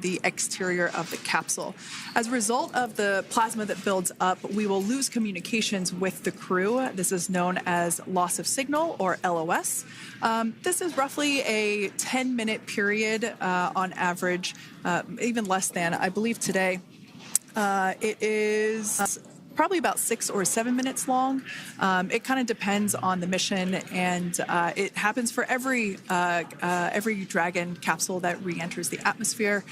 the exterior of the capsule. As a result of the plasma that builds up, we will lose communications with the crew. This is known as loss of signal, or LOS. This is roughly a 10-minute period on average, even less than. I believe today it is probably about 6 or 7 minutes long. It kind of depends on the mission, and it happens for every Dragon capsule that re-enters the atmosphere.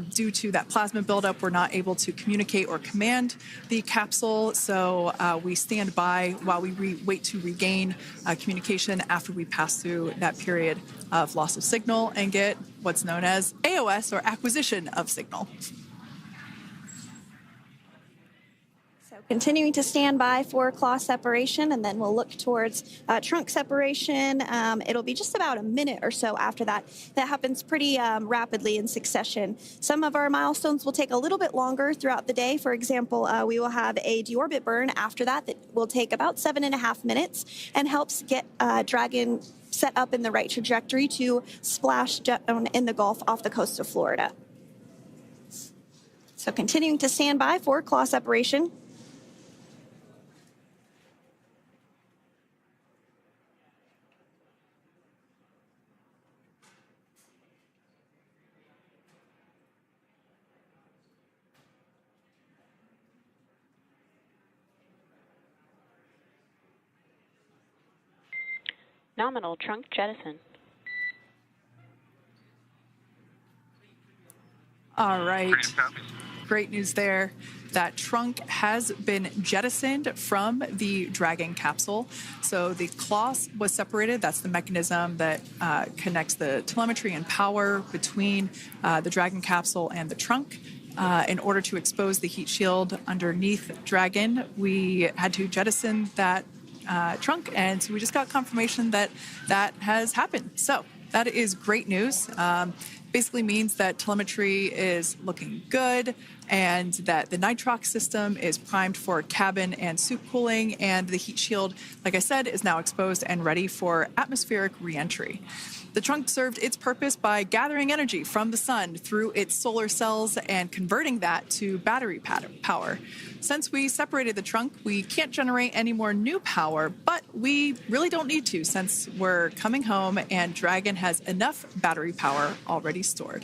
Due to that plasma buildup, we're not able to communicate or command the capsule, so we stand by while we wait to regain communication after we pass through that period of loss of signal and get what's known as AOS, or acquisition of signal. Continuing to stand by for claw separation, and then we'll look towards trunk separation. It'll be just about a minute or so after that. That happens pretty rapidly in succession. Some of our milestones will take a little bit longer throughout the day. For example, we will have a deorbit burn after that will take about 7.5 minutes and helps get Dragon set up in the right trajectory to splash down in the Gulf off the coast of Florida. So continuing to stand by for claw separation. Nominal trunk jettison. All right. Great news there. That trunk has been jettisoned from the Dragon capsule. So the claw was separated. That's the mechanism that connects the telemetry and power between the Dragon capsule and the trunk. In order to expose the heat shield underneath Dragon, we had to jettison that trunk, and so we just got confirmation that that has happened. So that is great news. Basically means that telemetry is looking good, and that the nitrox system is primed for cabin and soup cooling, and the heat shield, like I said, is now exposed and ready for atmospheric re-entry. The trunk served its purpose by gathering energy from the sun through its solar cells and converting that to battery power. Since we separated the trunk, we can't generate any more new power, but we really don't need to since we're coming home and Dragon has enough battery power already stored.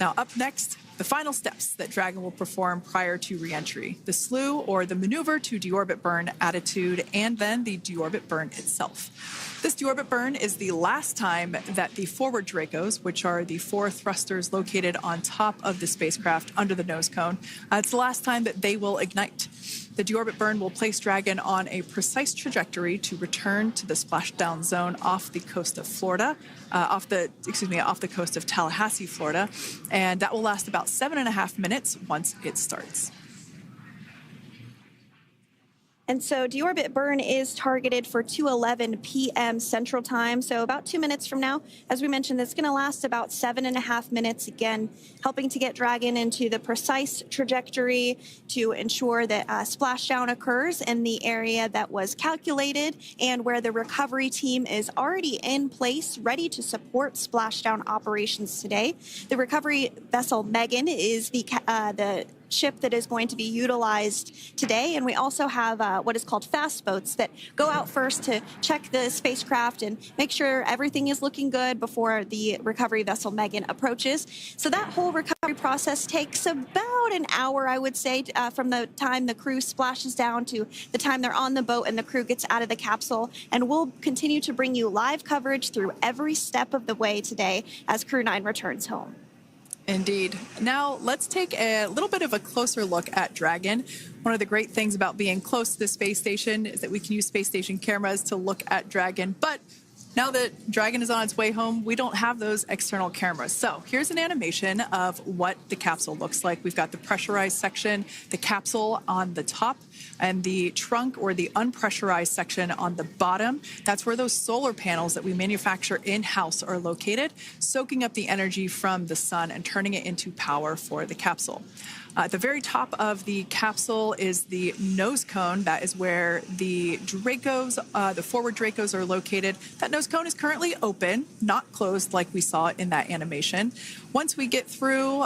Now, up next, the final steps that Dragon will perform prior to re-entry: the slew, or the maneuver to deorbit burn attitude, and then the deorbit burn itself. This deorbit burn is the last time that the forward Dracos, which are the 4 thrusters located on top of the spacecraft under the nose cone, it's the last time that they will ignite. The deorbit burn will place Dragon on a precise trajectory to return to the splashdown zone off the coast of Florida, off the coast of Tallahassee, Florida, and that will last about 7.5 minutes once it starts. And so deorbit burn is targeted for 2:11 p.m. Central Time, so about 2 minutes from now. As we mentioned, it's going to last about 7.5 minutes, again, helping to get Dragon into the precise trajectory to ensure that splashdown occurs in the area that was calculated and where the recovery team is already in place, ready to support splashdown operations today. The recovery vessel Megan is the ship that is going to be utilized today, and we also have what is called fast boats that go out first to check the spacecraft and make sure everything is looking good before the recovery vessel Megan approaches. So that whole recovery process takes about an hour, I would say, from the time the crew splashes down to the time they're on the boat and the crew gets out of the capsule. And we'll continue to bring you live coverage through every step of the way today as CREW-9 returns home. Indeed. Now, let's take a little bit of a closer look at Dragon. One of the great things about being close to the space station is that we can use space station cameras to look at Dragon. But now that Dragon is on its way home, we don't have those external cameras. So here's an animation of what the capsule looks like. We've got the pressurized section, the capsule on the top, and the trunk, or the unpressurized section, on the bottom. That's where those solar panels that we manufacture in-house are located, soaking up the energy from the sun and turning it into power for the capsule. At the very top of the capsule is the nose cone. That is where the Dracos, the forward Dracos, are located. That nose cone is currently open, not closed like we saw in that animation. Once we get through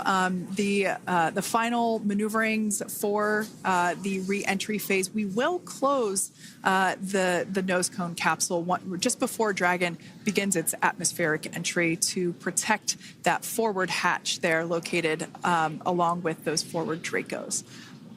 the final maneuverings for the re-entry phase, we will close the nose cone capsule just before Dragon begins its atmospheric entry to protect that forward hatch there located along with those forward Dracos.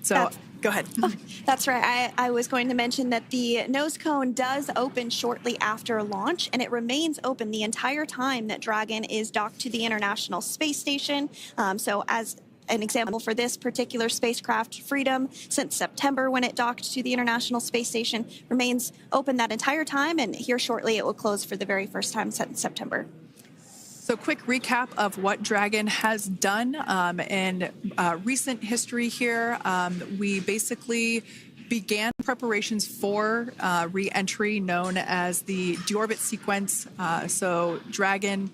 So go ahead. Oh, that's right. I was going to mention that the nose cone does open shortly after launch, and it remains open the entire time that Dragon is docked to the International Space Station. So as an example for this particular spacecraft, Freedom, since September when it docked to the International Space Station, remains open that entire time, and here shortly it will close for the very first time since September. So quick recap of what Dragon has done in recent history here. We basically began preparations for re-entry known as the deorbit sequence. So Dragon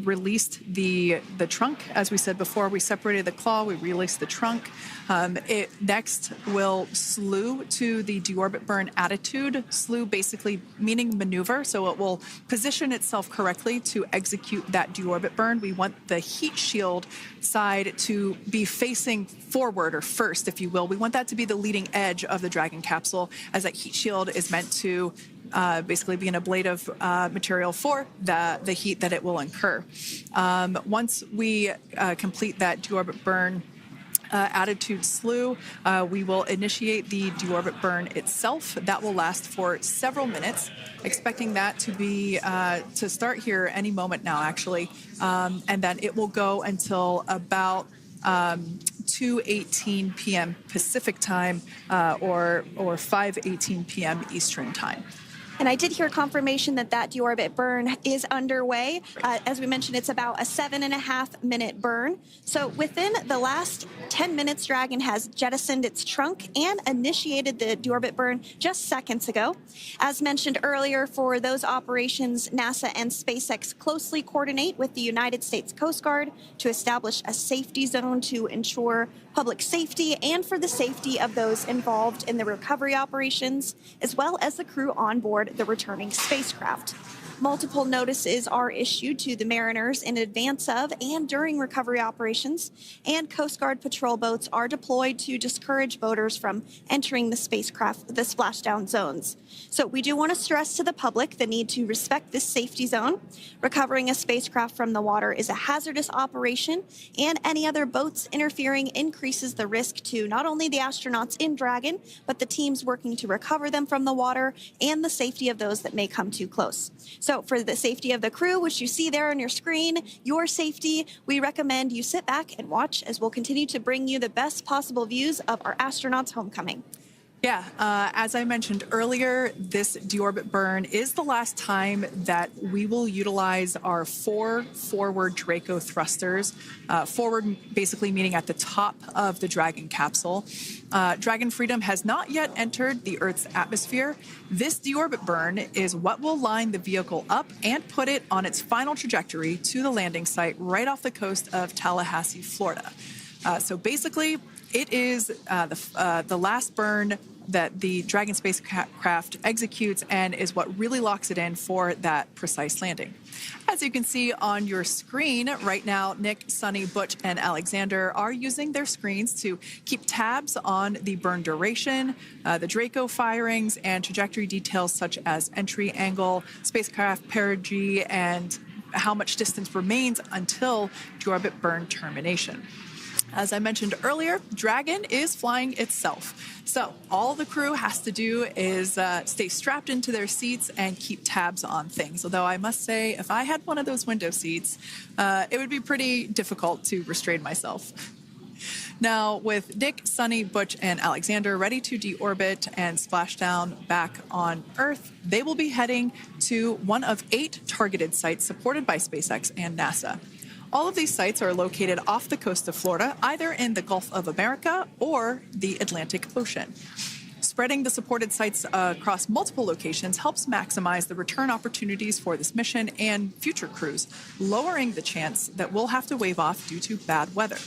released the trunk. As we said before, we separated the claw, we released the trunk. It next will slew to the deorbit burn attitude. Slew basically meaning maneuver, so it will position itself correctly to execute that deorbit burn. We want the heat shield side to be facing forward, or first, if you will. We want that to be the leading edge of the Dragon capsule, as that heat shield is meant to basically be an ablative material for the heat that it will incur. Once we complete that deorbit burn attitude slew, we will initiate the deorbit burn itself. That will last for several minutes, expecting that to be to start here any moment now, actually, and then it will go until about 2:18 p.m. Pacific time or 5:18 p.m. Eastern time. And I did hear confirmation that deorbit burn is underway. As we mentioned, it's about a 7.5-minute burn. So within the last 10 minutes, Dragon has jettisoned its trunk and initiated the deorbit burn just seconds ago. As mentioned earlier, for those operations, NASA and SpaceX closely coordinate with the United States Coast Guard to establish a safety zone to ensure public safety and for the safety of those involved in the recovery operations, as well as the crew on board the returning spacecraft. Multiple notices are issued to the mariners in advance of and during recovery operations, and Coast Guard patrol boats are deployed to discourage boaters from entering the spacecraft, the splashdown zones. So we do want to stress to the public the need to respect this safety zone. Recovering a spacecraft from the water is a hazardous operation, and any other boats interfering increases the risk to not only the astronauts in Dragon, but the teams working to recover them from the water and the safety of those that may come too close. So for the safety of the crew, which you see there on your screen, your safety, we recommend you sit back and watch as we'll continue to bring you the best possible views of our astronauts' homecoming. Yeah, as I mentioned earlier, this deorbit burn is the last time that we will utilize our 4 forward Draco thrusters. Forward basically meaning at the top of the Dragon capsule. Dragon Freedom has not yet entered the Earth's atmosphere. This deorbit burn is what will line the vehicle up and put it on its final trajectory to the landing site right off the coast of Tallahassee, Florida. So basically, it is the last burn that the Dragon spacecraft executes and is what really locks it in for that precise landing. As you can see on your screen right now, Nick, Suni, Butch, and Aleksandr are using their screens to keep tabs on the burn duration, the Draco firings, and trajectory details such as entry angle, spacecraft perigee, and how much distance remains until deorbit burn termination. As I mentioned earlier, Dragon is flying itself. So all the crew has to do is stay strapped into their seats and keep tabs on things. Although I must say, if I had one of those window seats, it would be pretty difficult to restrain myself. Now, with Nick, Suni, Butch, and Aleksandr ready to deorbit and splash down back on Earth, they will be heading to one of 8 targeted sites supported by SpaceX and NASA. All of these sites are located off the coast of Florida, either in the Gulf of America or the Atlantic Ocean. Spreading the supported sites across multiple locations helps maximize the return opportunities for this mission and future crews, lowering the chance that we'll have to wave off due to bad weather.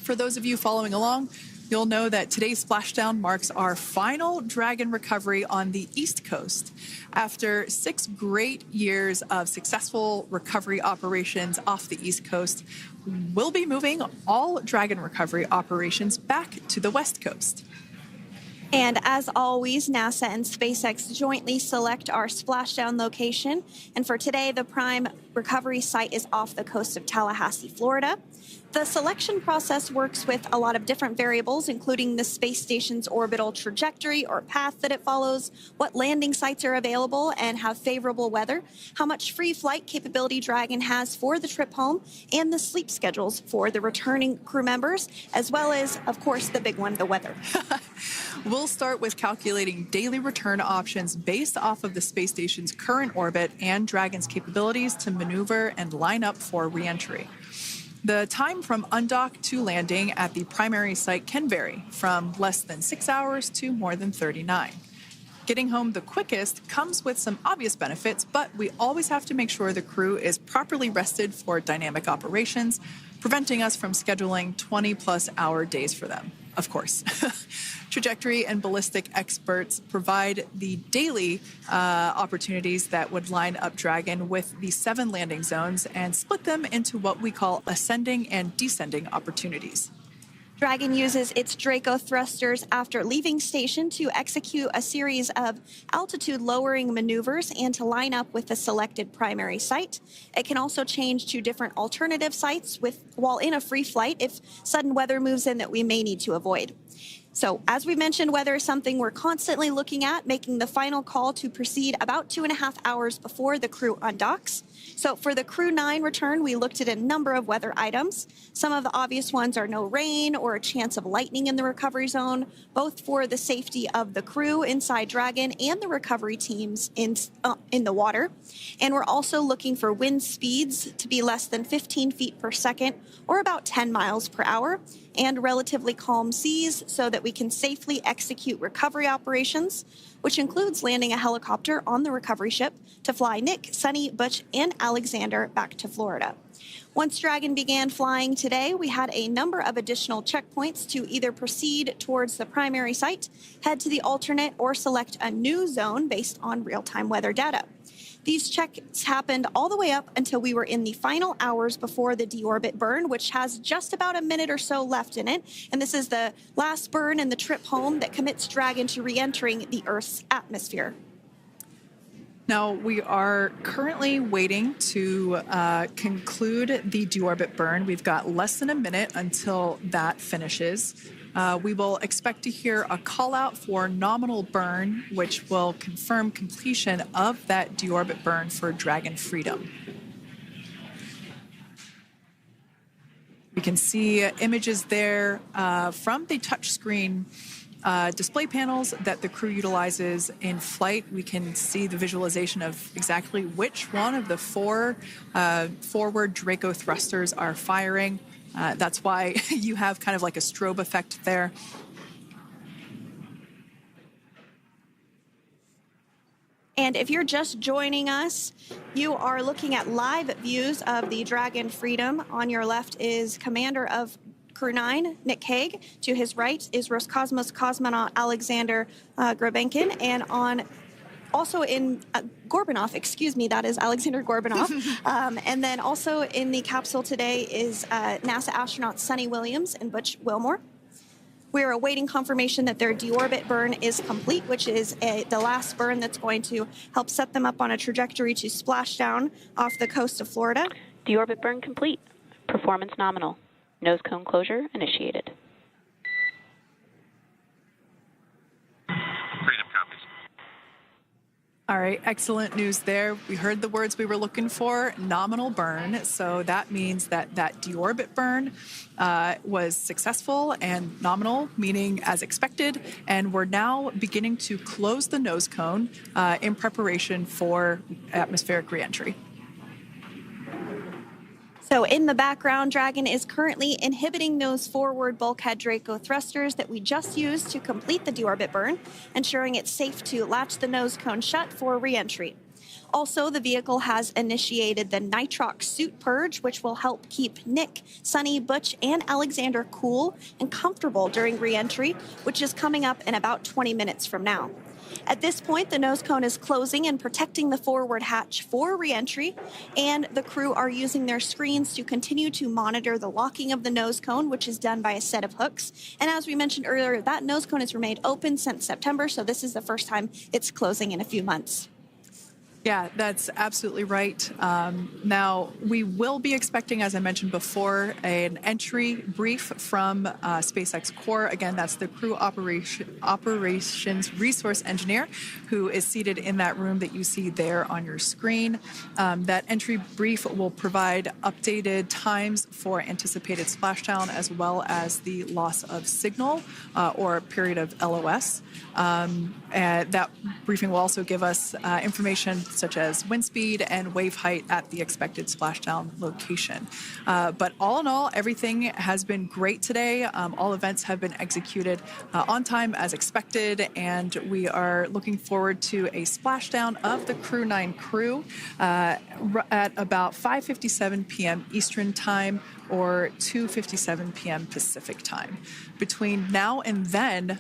For those of you following along, you'll know that today's splashdown marks our final Dragon recovery on the East Coast. After 6 great years of successful recovery operations off the East Coast, we'll be moving all Dragon recovery operations back to the West Coast. And as always, NASA and SpaceX jointly select our splashdown location. And for today, the prime recovery site is off the coast of Tallahassee, Florida. The selection process works with a lot of different variables, including the space station's orbital trajectory or path that it follows, what landing sites are available and have favorable weather, how much free flight capability Dragon has for the trip home, and the sleep schedules for the returning crew members, as well as, of course, the big one, the weather. We'll start with calculating daily return options based off of the space station's current orbit and Dragon's capabilities to maneuver and line up for re-entry. The time from undock to landing at the primary site can vary from less than 6 hours to more than 39. Getting home the quickest comes with some obvious benefits, but we always have to make sure the crew is properly rested for dynamic operations, preventing us from scheduling 20-plus hour days for them, of course. Trajectory and ballistic experts provide the daily opportunities that would line up Dragon with the 7 landing zones and split them into what we call ascending and descending opportunities. Dragon uses its Draco thrusters after leaving station to execute a series of altitude-lowering maneuvers and to line up with the selected primary site. It can also change to different alternative sites while in a free flight if sudden weather moves in that we may need to avoid. So, as we mentioned, weather is something we're constantly looking at, making the final call to proceed about 2.5 hours before the crew undocks. So, for the CREW-9 return, we looked at a number of weather items. Some of the obvious ones are no rain or a chance of lightning in the recovery zone, both for the safety of the crew inside Dragon and the recovery teams in the water. And we're also looking for wind speeds to be less than 15 feet per second or about 10 miles per hour, and relatively calm seas so that we can safely execute recovery operations, which includes landing a helicopter on the recovery ship to fly Nick, Suni, Butch, and Aleksandr back to Florida. Once Dragon began flying today, we had a number of additional checkpoints to either proceed towards the primary site, head to the alternate, or select a new zone based on real-time weather data. These checks happened all the way up until we were in the final hours before the deorbit burn, which has just about a minute or so left in it. And this is the last burn in the trip home that commits Dragon to re-entering the Earth's atmosphere. Now, we are currently waiting to conclude the deorbit burn. We've got less than a minute until that finishes. We will expect to hear a call out for nominal burn, which will confirm completion of that deorbit burn for Dragon Freedom. We can see images there from the touchscreen display panels that the crew utilizes in flight. We can see the visualization of exactly which one of the 4 forward Draco thrusters are firing. That's why you have kind of like a strobe effect there. And if you're just joining us, you are looking at live views of the Dragon Freedom. On your left is Commander of CREW-9, Nick Hague. To his right is Roscosmos cosmonaut Aleksandr Gorbunov, and also in Gorbunov, excuse me, that is Aleksandr Gorbunov. And then also in the capsule today is NASA astronauts Suni Williams and Butch Wilmore. We are awaiting confirmation that their deorbit burn is complete, which is the last burn that's going to help set them up on a trajectory to splash down off the coast of Florida. Deorbit burn complete. Performance nominal. Nose cone closure initiated. Freedom copies. All right, excellent news there. We heard the words we were looking for, nominal burn. So that means that that deorbit burn was successful and nominal, meaning as expected. And we're now beginning to close the nose cone in preparation for atmospheric reentry. So in the background, Dragon is currently inhibiting those forward bulkhead Draco thrusters that we just used to complete the deorbit burn, ensuring it's safe to latch the nose cone shut for re-entry. Also, the vehicle has initiated the nitrox suit purge, which will help keep Nick, Suni, Butch, and Aleksandr cool and comfortable during re-entry, which is coming up in about 20 minutes from now. At this point, the nose cone is closing and protecting the forward hatch for re-entry, and the crew are using their screens to continue to monitor the locking of the nose cone, which is done by a set of hooks. And as we mentioned earlier, that nose cone has remained open since September, so this is the first time it's closing in a few months. Yeah, that's absolutely right. Now, we will be expecting, as I mentioned before, an entry brief from SpaceX Core. Again, that's the crew operations resource engineer who is seated in that room that you see there on your screen. That entry brief will provide updated times for anticipated splashdown as well as the loss of signal or period of LOS. That briefing will also give us information such as wind speed and wave height at the expected splashdown location. But all in all, everything has been great today. All events have been executed on time as expected, and we are looking forward to a splashdown of the CREW-9 crew at about 5:57 p.m. Eastern Time or 2:57 p.m. Pacific Time. Between now and then,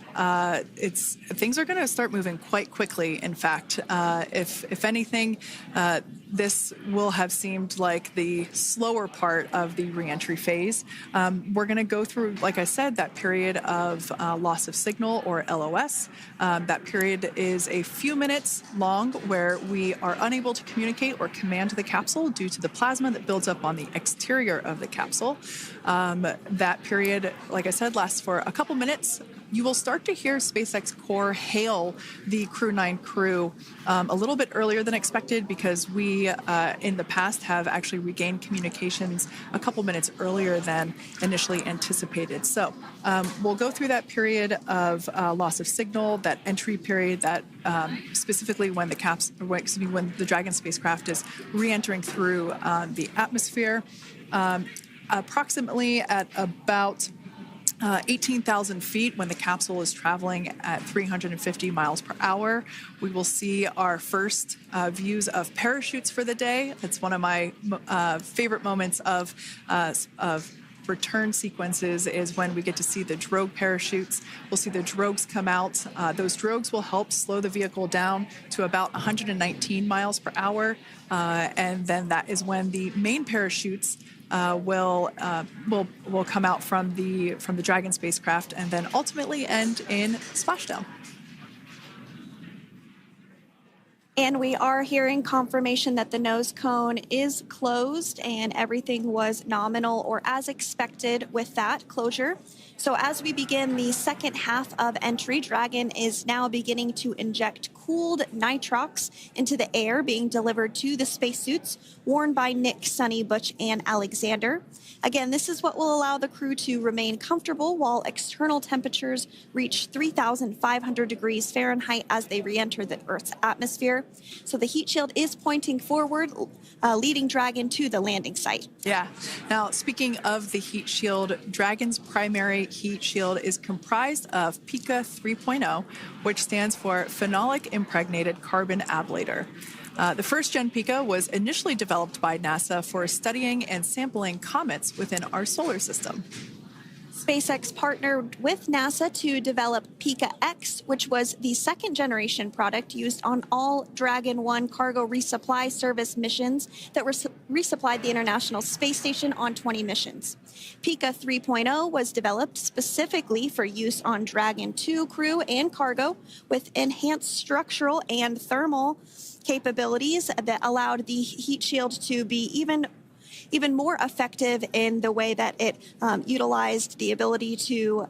things are going to start moving quite quickly. In fact, if anything, this will have seemed like the slower part of the reentry phase. We're going to go through, like I said, that period of loss of signal or LOS. That period is a few minutes long where we are unable to communicate or command the capsule due to the plasma that builds up on the exterior of the capsule. That period, like I said, lasts for a couple minutes. You will start to hear SpaceX Core hail the CREW-9 crew a little bit earlier than expected because we, in the past, have actually regained communications a couple minutes earlier than initially anticipated. So we'll go through that period of loss of signal, that entry period, that specifically when the Dragon spacecraft is re-entering through the atmosphere. Approximately at about 18,000 feet when the capsule is traveling at 350 miles per hour. We will see our first views of parachutes for the day. It's one of my favorite moments of return sequences is when we get to see the drogue parachutes. We'll see the drogues come out. Those drogues will help slow the vehicle down to about 119 miles per hour. And then that is when the main parachutes will come out from the Dragon spacecraft and then ultimately end in splashdown. And we are hearing confirmation that the nose cone is closed and everything was nominal or as expected with that closure. So as we begin the second half of entry, Dragon is now beginning to inject cooled nitrox into the air being delivered to the spacesuits worn by Nick, Suni, Butch, and Aleksandr. Again, this is what will allow the crew to remain comfortable while external temperatures reach 3,500 degrees Fahrenheit as they re-enter the Earth's atmosphere. So the heat shield is pointing forward, leading Dragon to the landing site. Yeah. Now, speaking of the heat shield, Dragon's primary heat shield is comprised of PICA 3.0, which stands for Phenolic Impregnated Carbon Ablator. The first-gen PICA was initially developed by NASA for studying and sampling comets within our solar system. SpaceX partnered with NASA to develop PICA-X, which was the second-generation product used on all Dragon 1 cargo resupply service missions that resupplied the International Space Station on 20 missions. PICA 3.0 was developed specifically for use on Dragon 2 crew and cargo with enhanced structural and thermal capabilities that allowed the heat shield to be even more effective in the way that it utilized the ability to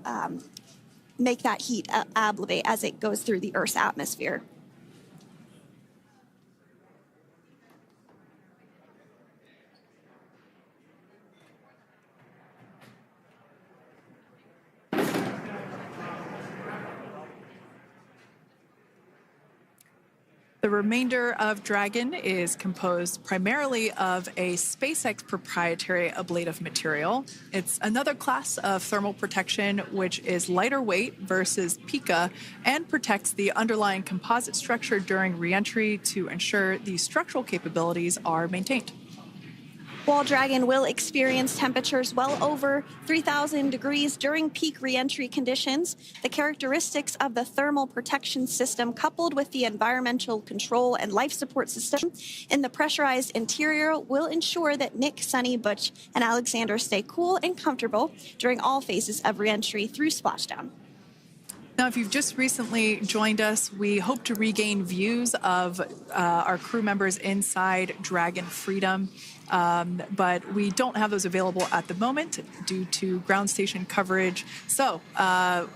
make that heat ablevate as it goes through the Earth's atmosphere. The remainder of Dragon is composed primarily of a SpaceX proprietary ablative material. It's another class of thermal protection which is lighter weight versus Pika and protects the underlying composite structure during reentry to ensure the structural capabilities are maintained. While Dragon will experience temperatures well over 3,000 degrees during peak reentry conditions, the characteristics of the thermal protection system coupled with the environmental control and life support system in the pressurized interior will ensure that Nick, Suni, Butch, and Aleksandr stay cool and comfortable during all phases of reentry through splashdown. Now, if you've just recently joined us, we hope to regain views of our crew members inside Dragon Freedom. But we don't have those available at the moment due to ground station coverage. So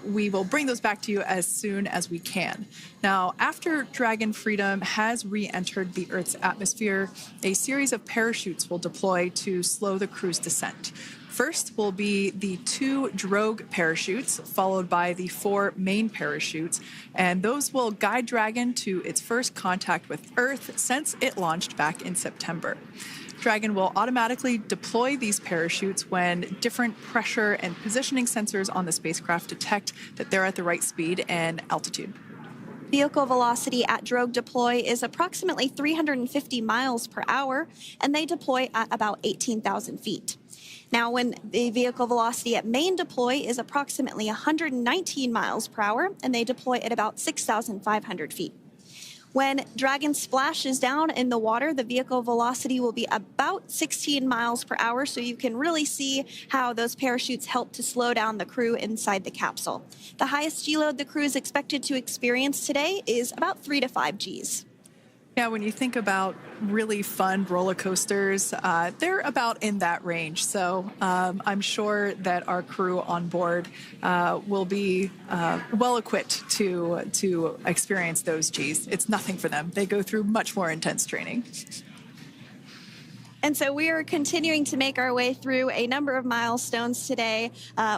we will bring those back to you as soon as we can. Now, after Dragon Freedom has re-entered the Earth's atmosphere, a series of parachutes will deploy to slow the crew's descent. First will be the 2 drogue parachutes, followed by the 4 main parachutes, and those will guide Dragon to its first contact with Earth since it launched back in September. Dragon will automatically deploy these parachutes when different pressure and positioning sensors on the spacecraft detect that they're at the right speed and altitude. Vehicle velocity at drogue deploy is approximately 350 miles per hour, and they deploy at about 18,000 feet. Now, when the vehicle velocity at main deploy is approximately 119 miles per hour, and they deploy at about 6,500 feet. When Dragon splashes down in the water, the vehicle velocity will be about 16 miles per hour, so you can really see how those parachutes help to slow down the crew inside the capsule. The highest G-load the crew is expected to experience today is about 3 to 5 Gs. Yeah, when you think about really fun roller coasters, they're about in that range. So I'm sure that our crew on board will be well equipped to experience those Gs. It's nothing for them. They go through much more intense training. And so we are continuing to make our way through a number of milestones today.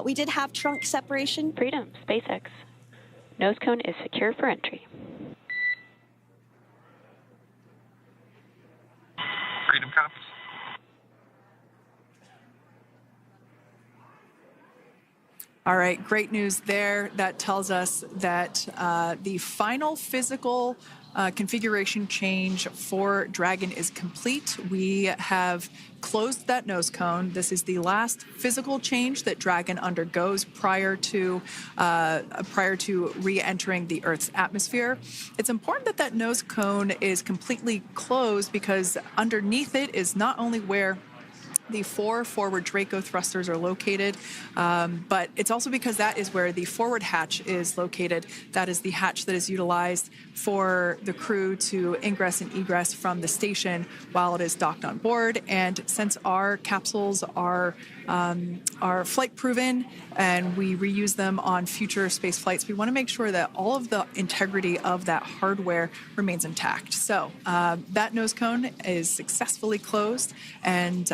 We did have trunk separation. Freedom, SpaceX. Nose cone is secure for entry. Freedom copies. All right, great news there. That tells us that the final physical configuration change for Dragon is complete. We have closed that nose cone. This is the last physical change that Dragon undergoes prior to re-entering the Earth's atmosphere. It's important that that nose cone is completely closed because underneath it is not only where the 4 forward Draco thrusters are located, but it's also because that is where the forward hatch is located. That is the hatch that is utilized for the crew to ingress and egress from the station while it is docked on board. And since our capsules are flight proven and we reuse them on future space flights, we want to make sure that all of the integrity of that hardware remains intact. So that nose cone is successfully closed, and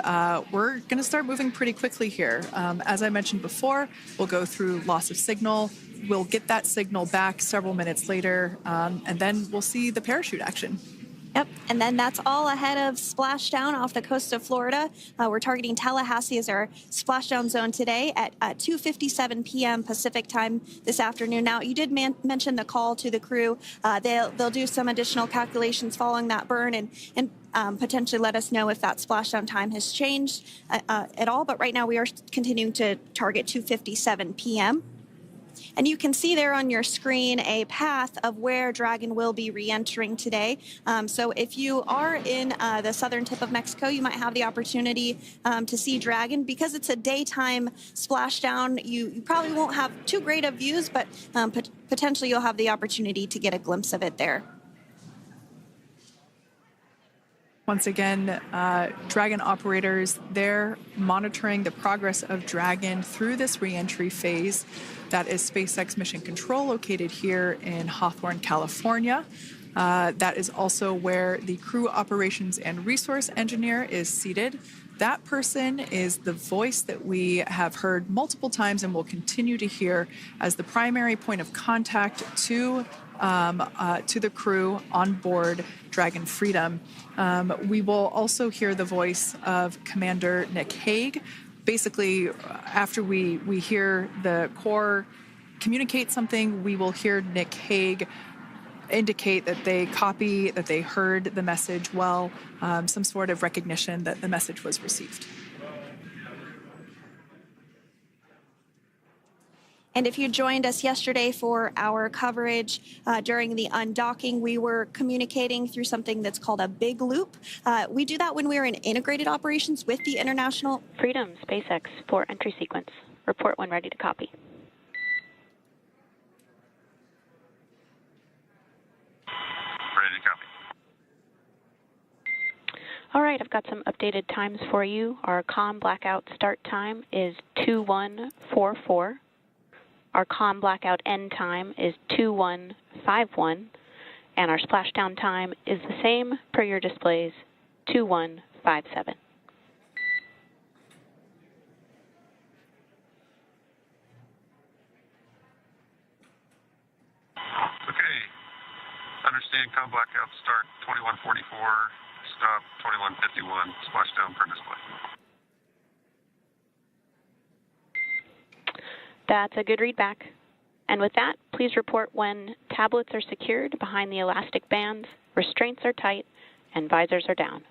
we're going to start moving pretty quickly here. As I mentioned before, we'll go through loss of signal. We'll get that signal back several minutes later, and then we'll see the parachute action. Yep, and then that's all ahead of splashdown off the coast of Florida. We're targeting Tallahassee as our splashdown zone today at 2:57 p.m. Pacific time this afternoon. Now, you did mention the call to the crew. They'll do some additional calculations following that burn and potentially let us know if that splashdown time has changed at all. But right now, we are continuing to target 2:57 p.m. And you can see there on your screen a path of where Dragon will be re-entering today. So if you are in the southern tip of Mexico, you might have the opportunity to see Dragon. Because it's a daytime splashdown, you probably won't have too great of views, but potentially you'll have the opportunity to get a glimpse of it there. Once again, Dragon operators, they're monitoring the progress of Dragon through this re-entry phase. That is SpaceX Mission Control, located here in Hawthorne, California. That is also where the crew operations and resource engineer is seated. That person is the voice that we have heard multiple times and will continue to hear as the primary point of contact to to the crew on board Dragon Freedom. We will also hear the voice of Commander Nick Hague. Basically, after we hear the Corps communicate something, we will hear Nick Hague indicate that they copy, that they heard the message well, some sort of recognition that the message was received. And if you joined us yesterday for our coverage during the undocking, we were communicating through something that's called a big loop. We do that when we're in integrated operations with the International Freedom, SpaceX, for entry sequence. Report when ready to copy. Ready to copy. All right, I've got some updated times for you. Our comm blackout start time is 2144. Our comm blackout end time is 2151, and our splashdown time is the same per your displays, 2157. Okay. Understand comm blackout start 2144, stop 2151, splashdown per display. That's a good readback. And with that, please report when tablets are secured behind the elastic bands, restraints are tight, and visors are down.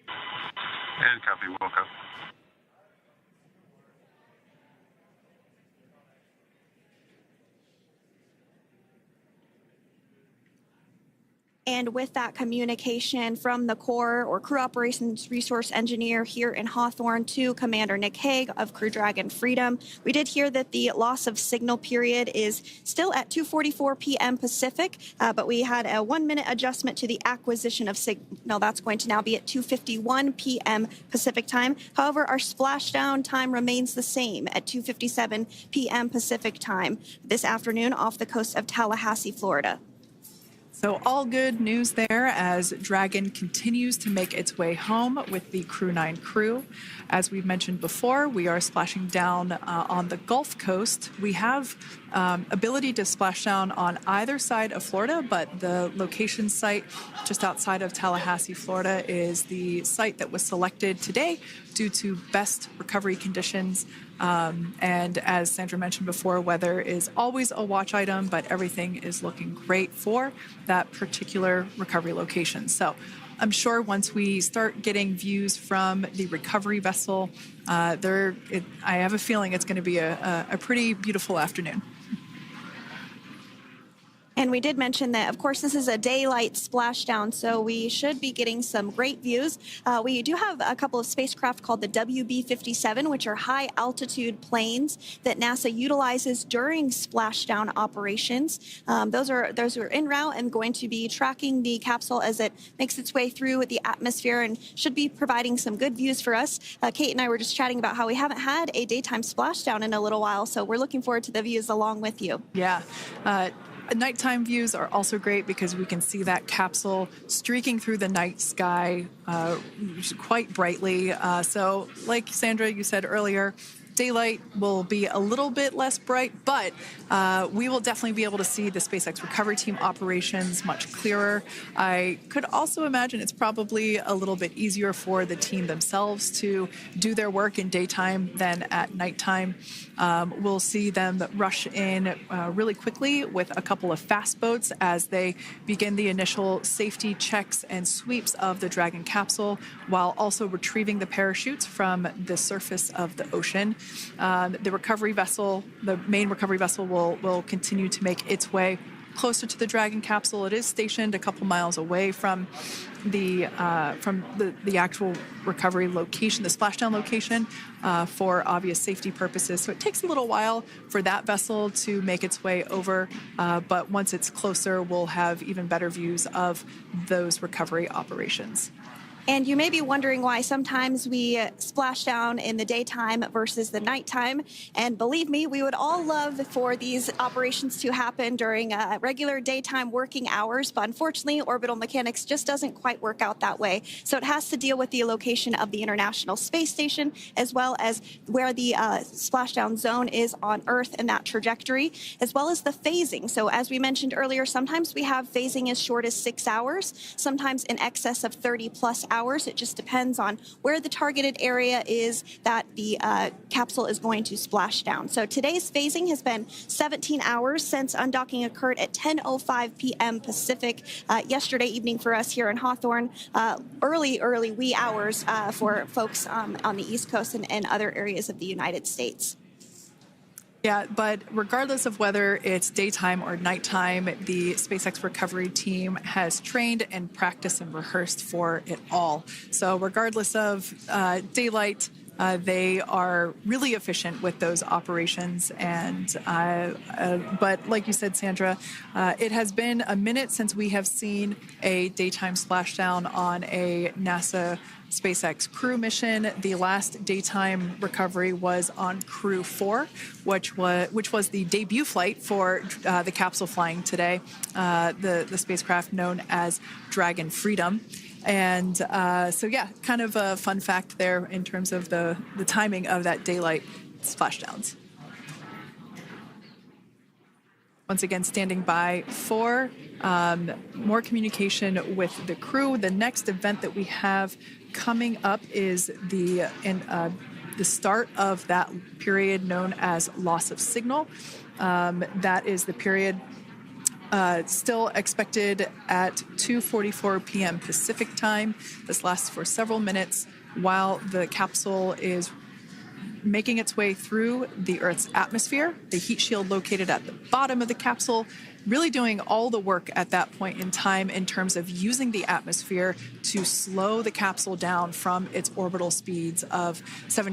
And copy, Wilco. And with that communication from the Corps or Crew Operations Resource Engineer here in Hawthorne to Commander Nick Hague of Crew Dragon Freedom, we did hear that the loss of signal period is still at 2:44 p.m. Pacific, but we had a 1-minute adjustment to the acquisition of signal. That's going to now be at 2:51 p.m. Pacific time. However, our splashdown time remains the same at 2:57 p.m. Pacific time this afternoon off the coast of Tallahassee, Florida. So all good news there as Dragon continues to make its way home with the CREW-9 crew. As we've mentioned before, we are splashing down on the Gulf Coast. We have ability to splash down on either side of Florida, but the location site just outside of Tallahassee, Florida is the site that was selected today due to best recovery conditions. And as Sandra mentioned before, weather is always a watch item, but everything is looking great for that particular recovery location. So I'm sure once we start getting views from the recovery vessel, I have a feeling it's going to be a pretty beautiful afternoon. And we did mention that, of course, this is a daylight splashdown, so we should be getting some great views. We do have a couple of spacecraft called the WB-57, which are high-altitude planes that NASA utilizes during splashdown operations. Those are en route and going to be tracking the capsule as it makes its way through the atmosphere and should be providing some good views for us. Kate and I were just chatting about how we haven't had a daytime splashdown in a little while, so we're looking forward to the views along with you. Yeah. Nighttime views are also great because we can see that capsule streaking through the night sky quite brightly. So like Sandra, you said earlier, daylight will be a little bit less bright, but we will definitely be able to see the SpaceX recovery team operations much clearer. I could also imagine it's probably a little bit easier for the team themselves to do their work in daytime than at nighttime. We'll see them rush in really quickly with a couple of fast boats as they begin the initial safety checks and sweeps of the Dragon capsule, while also retrieving the parachutes from the surface of the ocean. The recovery vessel, the main recovery vessel, will continue to make its way closer to the Dragon capsule. It is stationed a couple miles away from the actual recovery location, the splashdown location, for obvious safety purposes. So it takes a little while for that vessel to make its way over, but once it's closer, we'll have even better views of those recovery operations. And you may be wondering why sometimes we splash down in the daytime versus the nighttime. And believe me, we would all love for these operations to happen during regular daytime working hours. But unfortunately, orbital mechanics just doesn't quite work out that way. So it has to deal with the location of the International Space Station, as well as where the splashdown zone is on Earth and that trajectory, as well as the phasing. So as we mentioned earlier, sometimes we have phasing as short as 6 hours, sometimes in excess of 30 plus hours. It just depends on where the targeted area is that the capsule is going to splash down. So today's phasing has been 17 hours since undocking occurred at 10:05 p.m. Pacific yesterday evening for us here in Hawthorne. Early wee hours for folks on the East Coast and other areas of the United States. Yeah, but regardless of whether it's daytime or nighttime, the SpaceX recovery team has trained and practiced and rehearsed for it all. So regardless of daylight, they are really efficient with those operations. And but like you said, Sandra, it has been a minute since we have seen a daytime splashdown on a NASA SpaceX Crew mission. The last daytime recovery was on Crew-9, which was the debut flight for the capsule flying today, the spacecraft known as Dragon Freedom. And so, yeah, kind of a fun fact there in terms of the timing of that daylight splashdowns. Once again, standing by for more communication with the crew. The next event that we have coming up is the start of that period known as loss of signal. That is the period still expected at 2:44 p.m. Pacific time. This lasts for several minutes while the capsule is making its way through the Earth's atmosphere, the heat shield located at the bottom of the capsule, really doing all the work at that point in time in terms of using the atmosphere to slow the capsule down from its orbital speeds of 7